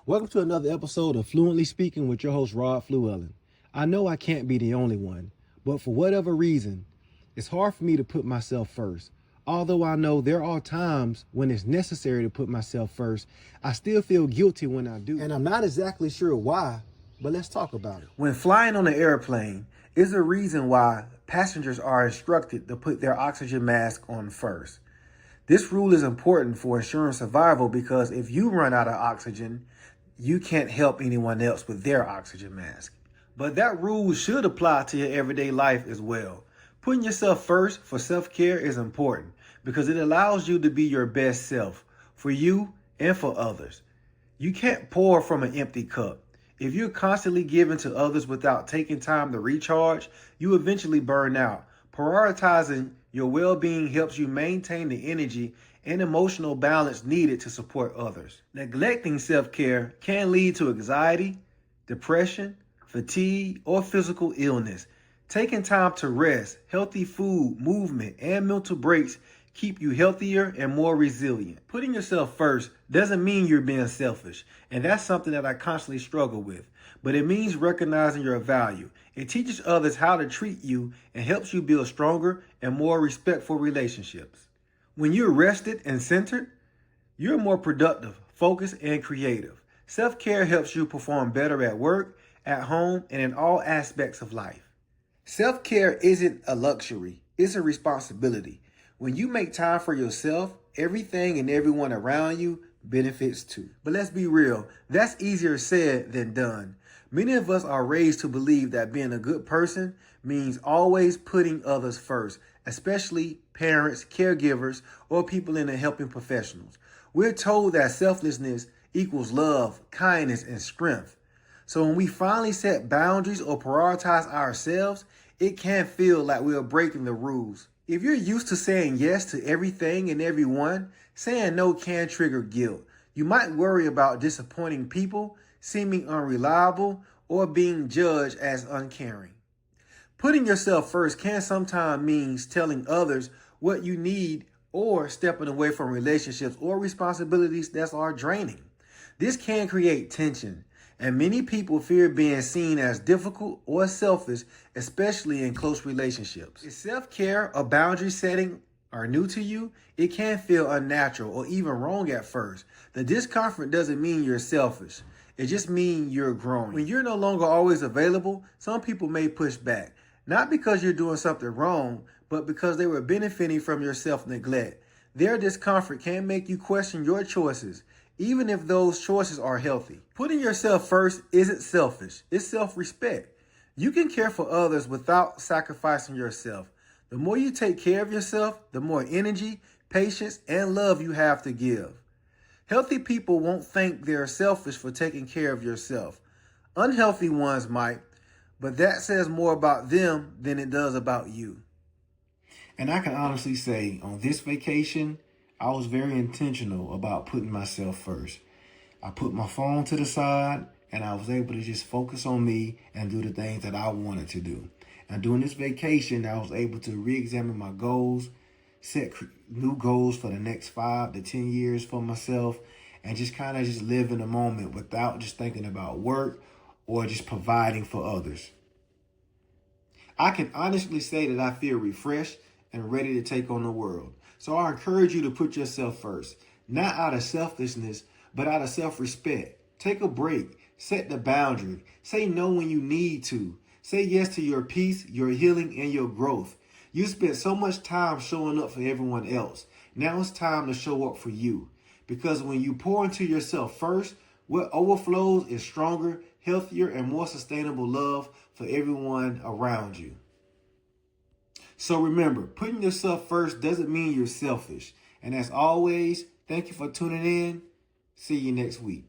Welcome to another episode of Fluently Speaking with your host, Rod Fluellen. I know I can't be the only one, but for whatever reason, it's hard for me to put myself first. Although I know there are times when it's necessary to put myself first, I still feel guilty when I do. And I'm not exactly sure why, but let's talk about it. When flying on an airplane, is a reason why passengers are instructed to put their oxygen mask on first. This rule is important for ensuring survival because if you run out of oxygen, you can't help anyone else with their oxygen mask. But that rule should apply to your everyday life as well. Putting yourself first for self-care is important because it allows you to be your best self for you and for others. You can't pour from an empty cup. If you're constantly giving to others without taking time to recharge, you eventually burn out. Prioritizing your well-being helps you maintain the energy and emotional balance needed to support others. Neglecting self-care can lead to anxiety, depression, fatigue, or physical illness. Taking time to rest, healthy food, movement, and mental breaks keep you healthier and more resilient. Putting yourself first doesn't mean you're being selfish, and that's something that I constantly struggle with. But it means recognizing your value. It teaches others how to treat you and helps you build stronger and more respectful relationships. When you're rested and centered, you're more productive, focused, and creative. Self-care helps you perform better at work, at home, and in all aspects of life. Self-care isn't a luxury, it's a responsibility. When you make time for yourself, everything and everyone around you benefits too. But let's be real, that's easier said than done. Many of us are raised to believe that being a good person means always putting others first, especially parents, caregivers, or people in the helping professionals. We're told that selflessness equals love, kindness, and strength. So when we finally set boundaries or prioritize ourselves, it can feel like we are breaking the rules. If you're used to saying yes to everything and everyone, saying no can trigger guilt. You might worry about disappointing people, seeming unreliable, or being judged as uncaring. Putting yourself first can sometimes mean telling others what you need or stepping away from relationships or responsibilities that are draining. This can create tension, and many people fear being seen as difficult or selfish, especially in close relationships. If self-care or boundary setting are new to you, it can feel unnatural or even wrong at first. The discomfort doesn't mean you're selfish. It just means you're growing. When you're no longer always available, some people may push back. Not because you're doing something wrong, but because they were benefiting from your self-neglect. Their discomfort can make you question your choices, even if those choices are healthy. Putting yourself first isn't selfish, it's self-respect. You can care for others without sacrificing yourself. The more you take care of yourself, the more energy, patience, and love you have to give. Healthy people won't think they're selfish for taking care of yourself. Unhealthy ones might, but that says more about them than it does about you. And I can honestly say, on this vacation, I was very intentional about putting myself first. I put my phone to the side and I was able to just focus on me and do the things that I wanted to do. And during this vacation, I was able to re-examine my goals, set new goals for the next 5 to 10 years for myself, and just kind of just live in the moment without just thinking about work or just providing for others. I can honestly say that I feel refreshed and ready to take on the world. So I encourage you to put yourself first, not out of selfishness, but out of self-respect. Take a break, set the boundary, say no when you need to. Say yes to your peace, your healing, and your growth. You spent so much time showing up for everyone else. Now it's time to show up for you. Because when you pour into yourself first, what overflows is stronger, healthier, and more sustainable love for everyone around you. So remember, putting yourself first doesn't mean you're selfish. And as always, thank you for tuning in. See you next week.